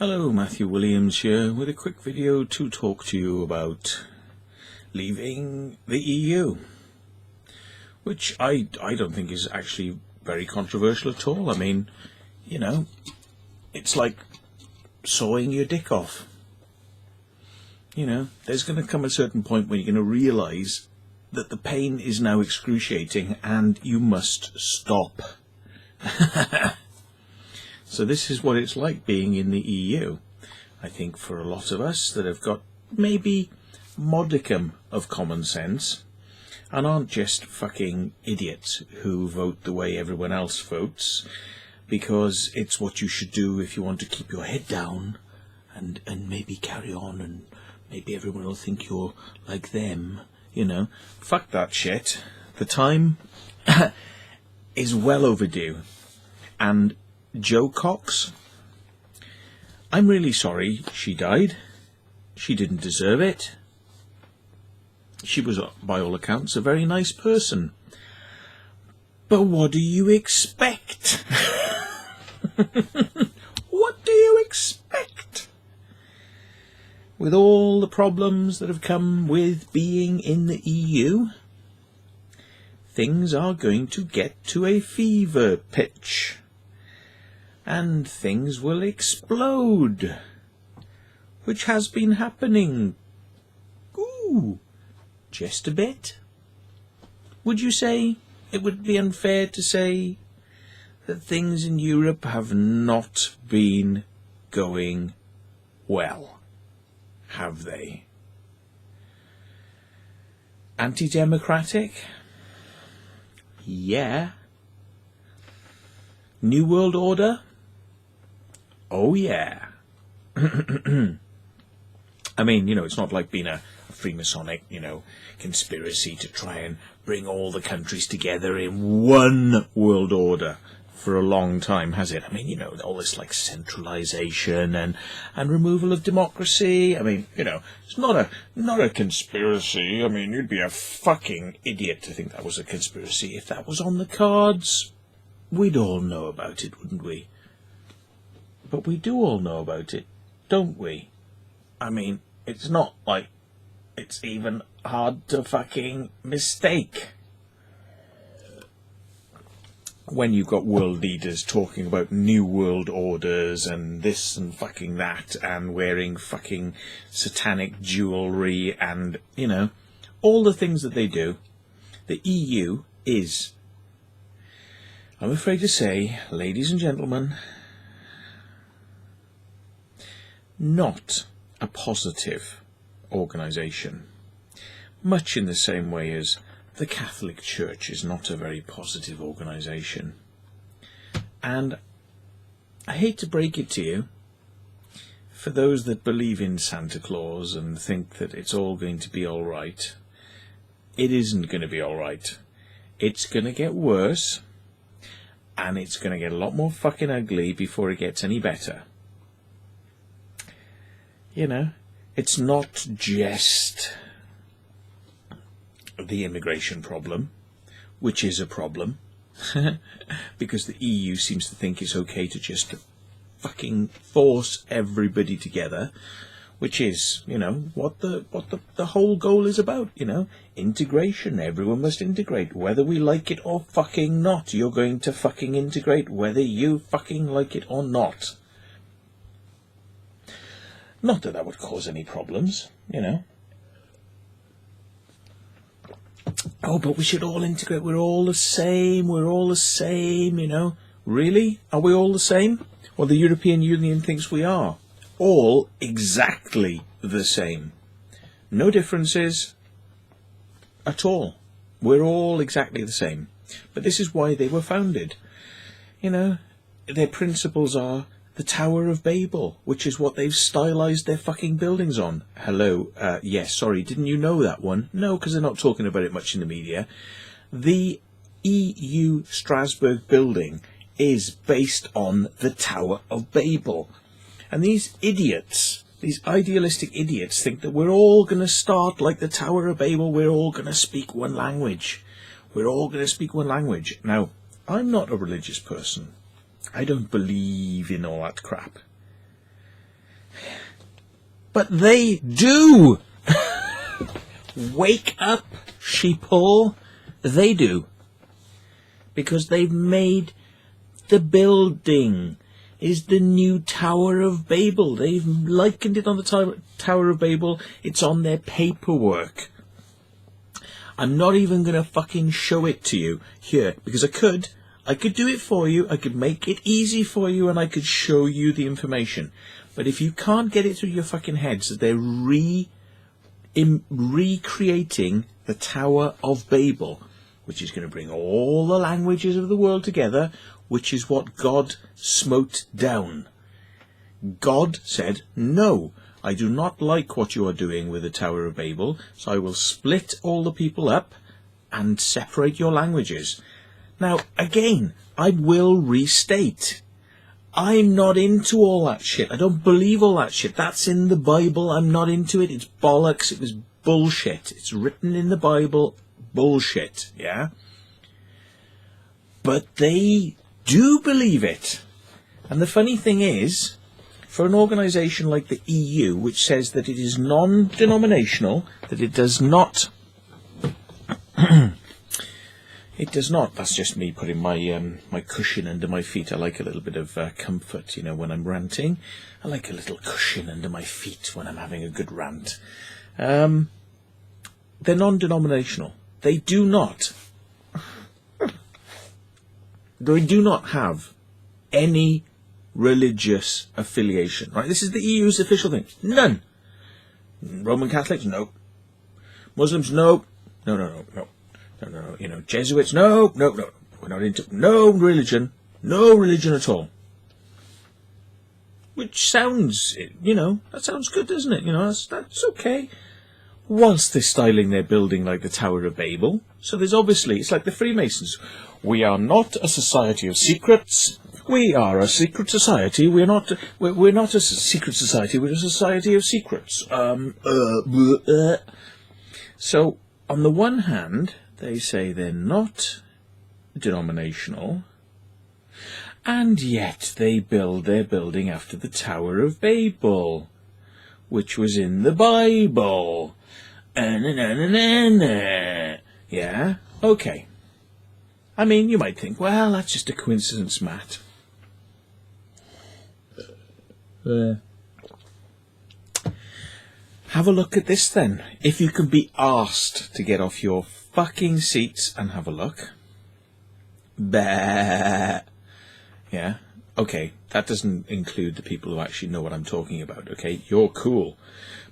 Hello, Matthew Williams here with a quick video to talk to you about leaving the EU, which I don't think is actually very controversial at all. I mean, you know, it's like sawing your dick off. You know, there's going to come a certain point when you're going to realise that the pain is now excruciating and you must stop. So this is what it's like being in the EU. I think for a lot of us that have got maybe modicum of common sense and aren't just fucking idiots who vote the way everyone else votes because it's what you should do if you want to keep your head down and maybe carry on and maybe everyone will think you're like them, you know. Fuck that shit. The time is well overdue. And Jo Cox, I'm really sorry she died. She didn't deserve it. She was, by all accounts, a very nice person. But what do you expect? What do you expect? With all the problems that have come with being in the EU, things are going to get to a fever pitch. And things will explode, which has been happening, just a bit. Would you say it would be unfair to say that things in Europe have not been going well, have they? Anti-democratic? Yeah. New World Order? Oh yeah. I mean, you know, it's not like being a Freemasonic, you know, conspiracy to try and bring all the countries together in one world order for a long time, has it? I mean, you know, all this like centralization and removal of democracy. I mean, you know, it's not a conspiracy. I mean, you'd be a fucking idiot to think that was a conspiracy. If that was on the cards, we'd all know about it, wouldn't we? But we do all know about it, don't we? I mean, it's not like it's even hard to fucking mistake when you've got world leaders talking about new world orders and this and fucking that and wearing fucking satanic jewellery and, you know, all the things that they do. The EU is, I'm afraid to say, ladies and gentlemen, not a positive organisation. Much in the same way as the Catholic Church is not a very positive organisation. And I hate to break it to you, for those that believe in Santa Claus and think that it's all going to be all right, it isn't going to be all right. It's going to get worse. And it's going to get a lot more fucking ugly before it gets any better. You know, it's not just the immigration problem, which is a problem, because the EU seems to think it's okay to just fucking force everybody together, which is, you know, what the whole goal is about, you know, integration. Everyone must integrate, whether we like it or fucking not. You're going to fucking integrate, whether you fucking like it or not. Not that that would cause any problems, you know. Oh, but we should all integrate. We're all the same. We're all the same, you know. Really? Are we all the same? Well, the European Union thinks we are. All exactly the same. No differences at all. We're all exactly the same. But this is why they were founded. You know, their principles are the Tower of Babel, which is what they've stylized their fucking buildings on. Hello, yes, sorry, didn't you know that one? No, because they're not talking about it much in the media. The EU Strasbourg building is based on the Tower of Babel. And these idiots, these idealistic idiots, think that we're all going to start like the Tower of Babel. We're all going to speak one language. We're all going to speak one language. Now, I'm not a religious person. I don't believe in all that crap. But they do. Wake up, sheeple. They do. Because they've made the building is the new Tower of Babel. They've likened it on the Tower of Babel. It's on their paperwork. I'm not even going to fucking show it to you here, because I could do it for you. I could make it easy for you, and I could show you the information. But if you can't get it through your fucking heads that they're recreating the Tower of Babel, which is going to bring all the languages of the world together, which is what God smote down. God said, no, I do not like what you are doing with the Tower of Babel, so I will split all the people up and separate your languages. Now, again, I will restate, I'm not into all that shit. I don't believe all that shit. That's in the Bible. I'm not into it. It's bollocks. It was bullshit. It's written in the Bible. Bullshit, yeah? But they do believe it. And the funny thing is, for an organisation like the EU, which says that it is non-denominational, that it does not... It does not. That's just me putting my my cushion under my feet. I like a little bit of comfort, you know, when I'm ranting. I like a little cushion under my feet when I'm having a good rant. They're non-denominational. They do not. They do not have any religious affiliation. Right? This is the EU's official thing. None. Roman Catholics, no. Muslims, no. No. No, you know, Jesuits, no, we're not into no religion at all. Which sounds, you know, that sounds good, doesn't it? You know, that's okay. Whilst they're styling their building like the Tower of Babel, so there's obviously, it's like the Freemasons. We are not a society of secrets. We are a secret society. We're not a secret society. We're a society of secrets. So on the one hand, they say they're not denominational, and yet they build their building after the Tower of Babel, which was in the Bible. Yeah? Okay. I mean, you might think, well, that's just a coincidence, Matt. Have a look at this then. If you can be asked to get off your fucking seats and have a look. Bah. Yeah. Okay. That doesn't include the people who actually know what I'm talking about. Okay. You're cool.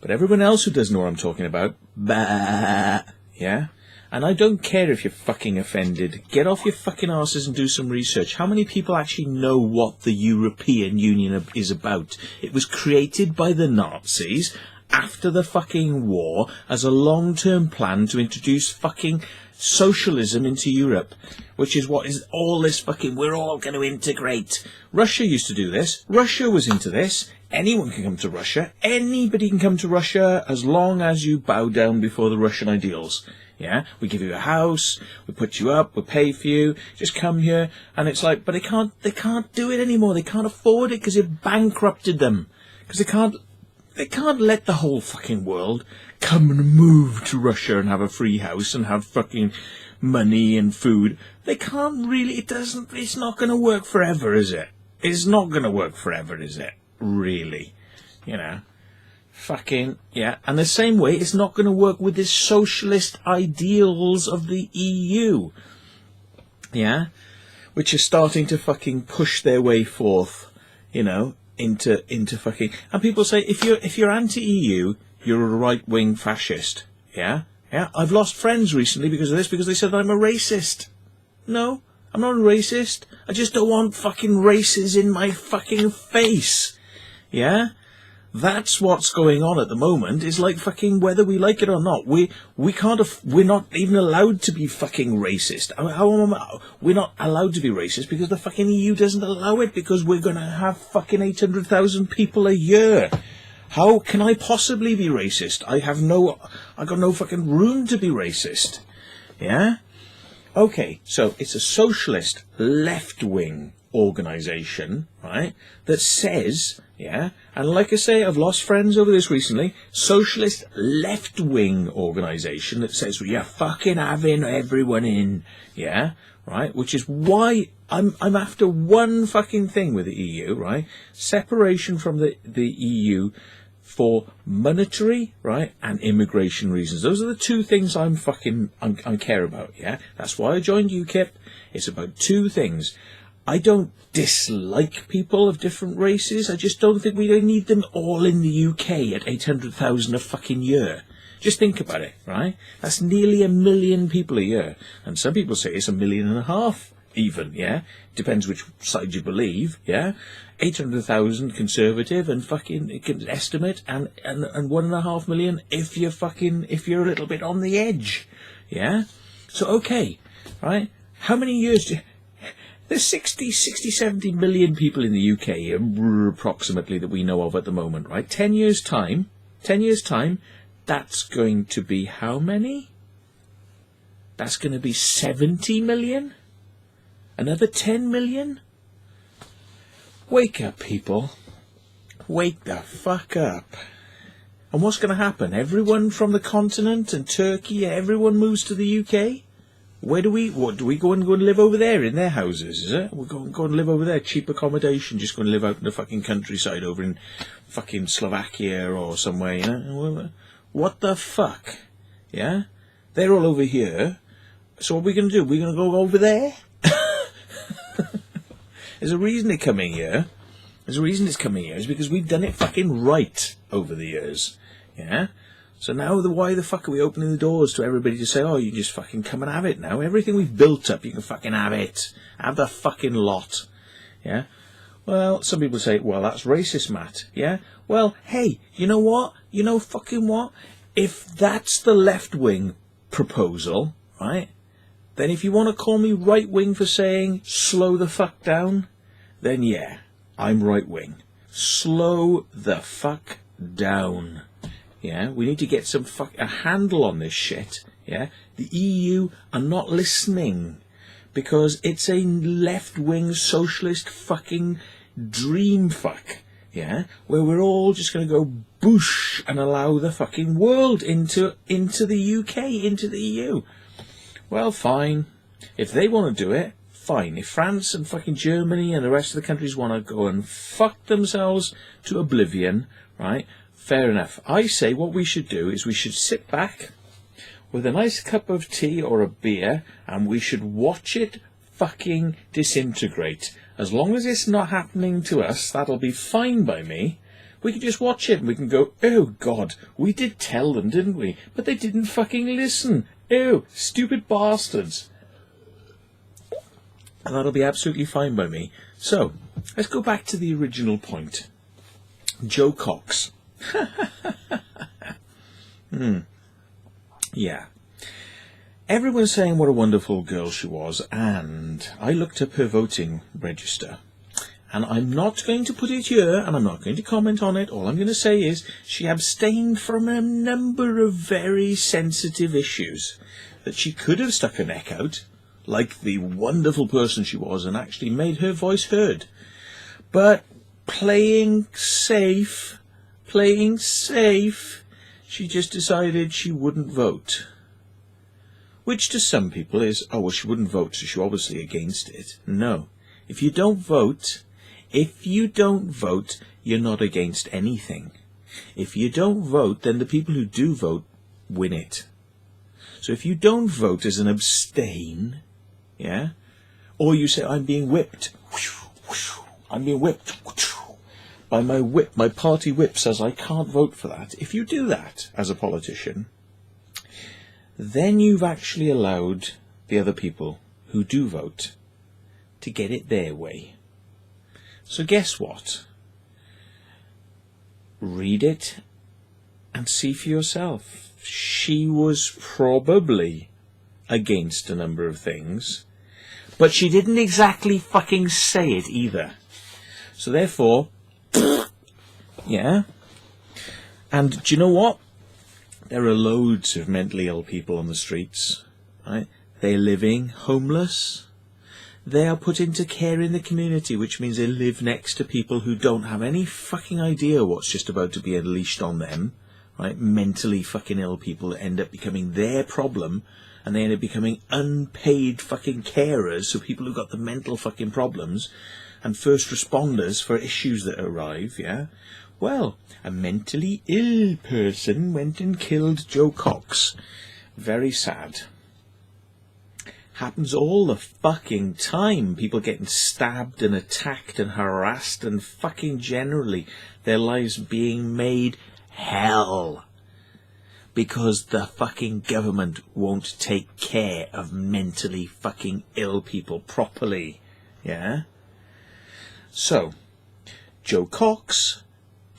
But everyone else who doesn't know what I'm talking about. Bah. Yeah. And I don't care if you're fucking offended. Get off your fucking arses and do some research. How many people actually know what the European Union is about? It was created by the Nazis after the fucking war as a long-term plan to introduce fucking socialism into Europe, which is what is all this fucking, we're all going to integrate. Russia used to do this. Russia was into this. Anyone can come to Russia. Anybody can come to Russia as long as you bow down before the Russian ideals. Yeah, we give you a house, we put you up, we pay for you, just come here. And it's like, but they can't do it anymore. They can't afford it because it bankrupted them. Because they can't let the whole fucking world come and move to Russia and have a free house and have fucking money and food. They can't really, it's not going to work forever, is it? It's not going to work forever, is it? Really? You know? Fucking, yeah. And the same way, it's not going to work with the socialist ideals of the EU. Yeah? Which are starting to fucking push their way forth, you know, into fucking, and people say if you're anti-EU, you're a right-wing fascist. Yeah? Yeah? I've lost friends recently because of this, because they said I'm a racist. No, I'm not a racist. I just don't want fucking races in my fucking face. Yeah? That's what's going on at the moment, is like fucking whether we like it or not. We're not even allowed to be fucking racist. We're not allowed to be racist because the fucking EU doesn't allow it, because we're going to have fucking 800,000 people a year. How can I possibly be racist? I got no fucking room to be racist. Yeah? Okay, so it's a socialist left-wing organisation, right, that says Yeah, and like I say, I've lost friends over this recently. Socialist left-wing organisation that says, well, you're fucking having everyone in. Yeah, right? Which is why I'm after one fucking thing with the EU, right? Separation from the EU for monetary, right, and immigration reasons. Those are the two things I care about, yeah? That's why I joined UKIP. It's about two things. I don't dislike people of different races. I just don't think we need them all in the UK at 800,000 a fucking year. Just think about it, right? That's nearly 1 million people a year. And some people say it's 1.5 million even, yeah? Depends which side you believe, yeah? 800,000 Conservative and fucking it can estimate and 1.5 million if you're a little bit on the edge, yeah? So, okay, right? How many years there's 60, 70 million people in the UK, approximately, that we know of at the moment, right? 10 years' time, that's going to be how many? That's going to be 70 million? Another 10 million? Wake up, people. Wake the fuck up. And what's going to happen? Everyone from the continent and Turkey, everyone moves to the UK? What do we go and live over there in their houses, is it? We're going to go and live over there, cheap accommodation, just going to live out in the fucking countryside over in fucking Slovakia or somewhere, you know? What the fuck? Yeah? They're all over here. So what are we going to do? We're going to go over there? There's a reason they're coming here. There's a reason it's coming here. It's because we've done it fucking right over the years. Yeah? So now why the fuck are we opening the doors to everybody to say, oh, you just fucking come and have it now? Everything we've built up, you can fucking have it. Have the fucking lot. Yeah? Well, some people say, well, that's racist, Matt. Yeah? Well, hey, you know what? You know fucking what? If that's the left-wing proposal, right, then if you want to call me right-wing for saying slow the fuck down, then yeah, I'm right-wing. Slow the fuck down. Yeah, we need to get a handle on this shit. Yeah, the EU are not listening because it's a left-wing socialist fucking dream fuck. Yeah, where we're all just going to go boosh and allow the fucking world into the UK, into the EU. Well, fine. If they want to do it, fine. If France and fucking Germany and the rest of the countries want to go and fuck themselves to oblivion, right? Fair enough. I say what we should do is we should sit back with a nice cup of tea or a beer and we should watch it fucking disintegrate. As long as it's not happening to us, that'll be fine by me. We can just watch it and we can go, oh God, we did tell them, didn't we? But they didn't fucking listen. Oh, stupid bastards. And that'll be absolutely fine by me. So, let's go back to the original point. Joe Cox. Yeah. Everyone's saying what a wonderful girl she was, and I looked up her voting register. And I'm not going to put it here, and I'm not going to comment on it. All I'm going to say is she abstained from a number of very sensitive issues that she could have stuck her neck out, like the wonderful person she was, and actually made her voice heard. But playing safe, she just decided she wouldn't vote. Which to some people is, oh, well, she wouldn't vote, so she's obviously against it. No. If you don't vote, you're not against anything. If you don't vote, then the people who do vote win it. So if you don't vote as an abstain, yeah, or you say, I'm being whipped, I'm being whipped, by my whip, my party whip says I can't vote for that. If you do that as a politician, then you've actually allowed the other people who do vote to get it their way. So guess what? Read it and see for yourself. She was probably against a number of things, but she didn't exactly fucking say it either. So therefore, yeah. And do you know what? There are loads of mentally ill people on the streets, right? They're living homeless. They are put into care in the community, which means they live next to people who don't have any fucking idea what's just about to be unleashed on them, right? Mentally fucking ill people that end up becoming their problem, and they end up becoming unpaid fucking carers, so people who've got the mental fucking problems, and first responders for issues that arrive, yeah? Well, a mentally ill person went and killed Joe Cox. Very sad. Happens all the fucking time. People getting stabbed and attacked and harassed, and fucking generally their lives being made hell because the fucking government won't take care of mentally fucking ill people properly. Yeah? So, Joe Cox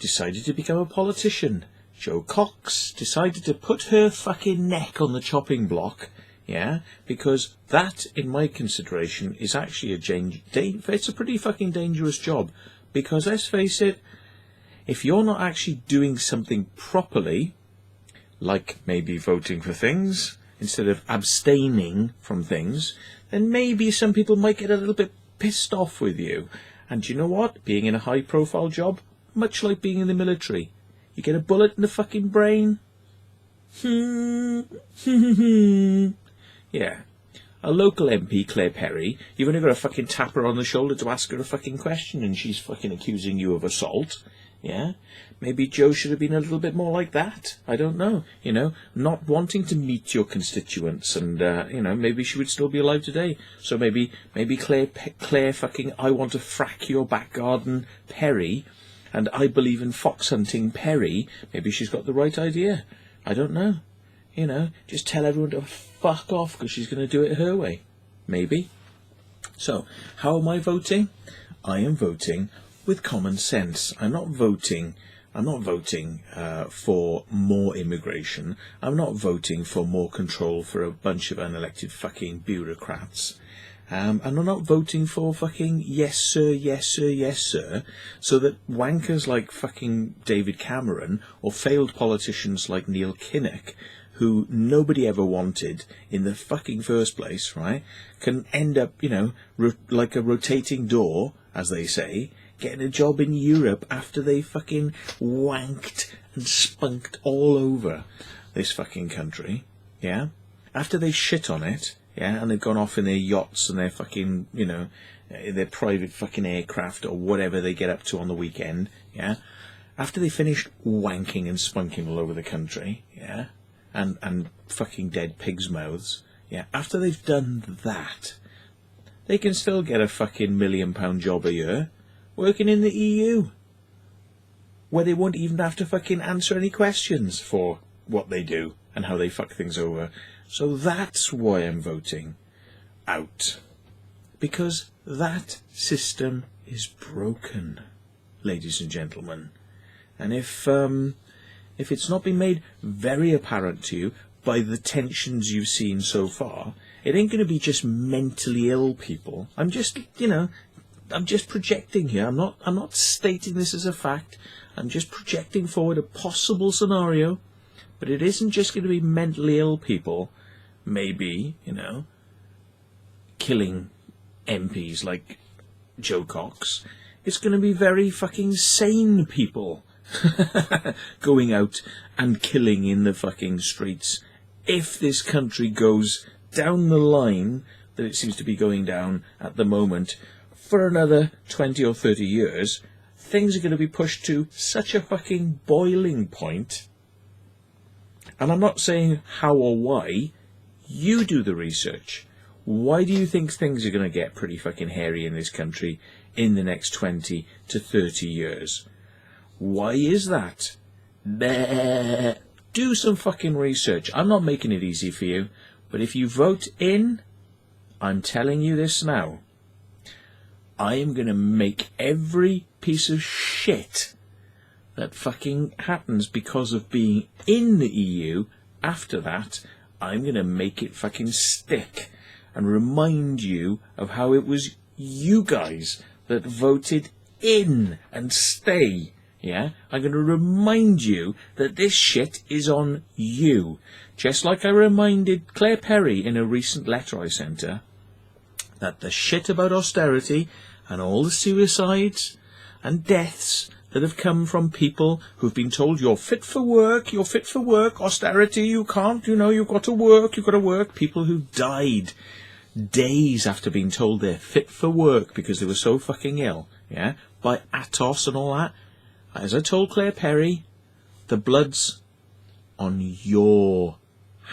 decided to become a politician. Joe Cox decided to put her fucking neck on the chopping block. Yeah, because that, in my consideration, is actually it's a pretty fucking dangerous job. Because let's face it, if you're not actually doing something properly, like maybe voting for things instead of abstaining from things, then maybe some people might get a little bit pissed off with you. And do you know what? Being in a high-profile job, much like being in the military, you get a bullet in the fucking brain. Yeah. A local MP, Clare Perry, you've only got to fucking tap her on the shoulder to ask her a fucking question and she's fucking accusing you of assault. Yeah? Maybe Joe should have been a little bit more like that. I don't know. You know, not wanting to meet your constituents and, you know, maybe she would still be alive today. So maybe Clare fucking I want to frack your back garden Perry and I believe in fox hunting Perry, maybe she's got the right idea. I don't know. You know, just tell everyone to fuck off because she's going to do it her way. Maybe. So, how am I voting? I am voting with common sense. I'm not voting for more immigration. I'm not voting for more control for a bunch of unelected fucking bureaucrats. And I'm not voting for fucking yes sir, yes sir, yes sir, so that wankers like fucking David Cameron or failed politicians like Neil Kinnock, who nobody ever wanted in the fucking first place, right, can end up, you know, like a rotating door, as they say, getting a job in Europe after they fucking wanked and spunked all over this fucking country, yeah? After they shit on it, yeah, and they've gone off in their yachts and their fucking, you know, their private fucking aircraft or whatever they get up to on the weekend, yeah? After they finished wanking and spunking all over the country, yeah? And fucking dead pigs' mouths, yeah? After they've done that, they can still get a fucking £1 million job a year working in the EU, where they won't even have to fucking answer any questions for what they do and how they fuck things over. So that's why I'm voting out. Because that system is broken, ladies and gentlemen. And if it's not been made very apparent to you by the tensions you've seen so far, it ain't going to be just mentally ill people. I'm just, you know, I'm just projecting here. I'm not stating this as a fact. I'm just projecting forward a possible scenario. But it isn't just going to be mentally ill people, maybe, you know, killing MPs like Joe Cox. It's going to be very fucking sane people going out and killing in the fucking streets. If this country goes down the line that it seems to be going down at the moment for another 20 or 30 years, things are going to be pushed to such a fucking boiling point. And I'm not saying how or why. You do the research. Why do you think things are going to get pretty fucking hairy in this country in the next 20 to 30 years? Why is that? Do some fucking research. I'm not making it easy for you. But if you vote in, I'm telling you this now, I am going to make every piece of shit that fucking happens because of being in the EU, after that, I'm going to make it fucking stick and remind you of how it was you guys that voted in and stay, yeah? I'm going to remind you that this shit is on you. Just like I reminded Clare Perry in a recent letter I sent her that the shit about austerity and all the suicides and deaths that have come from people who've been told you're fit for work, austerity, you can't, you've got to work. People who died days after being told they're fit for work because they were so fucking ill, yeah, by Atos and all that. As I told Clare Perry, the blood's on your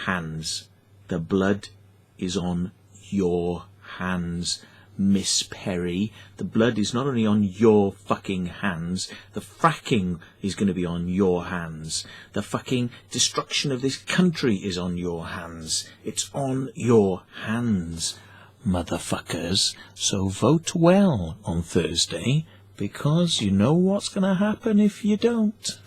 hands. The blood is on your hands, Miss Perry. The blood is not only on your fucking hands, the fracking is going to be on your hands. The fucking destruction of this country is on your hands. It's on your hands, motherfuckers. So vote well on Thursday, because you know what's going to happen if you don't.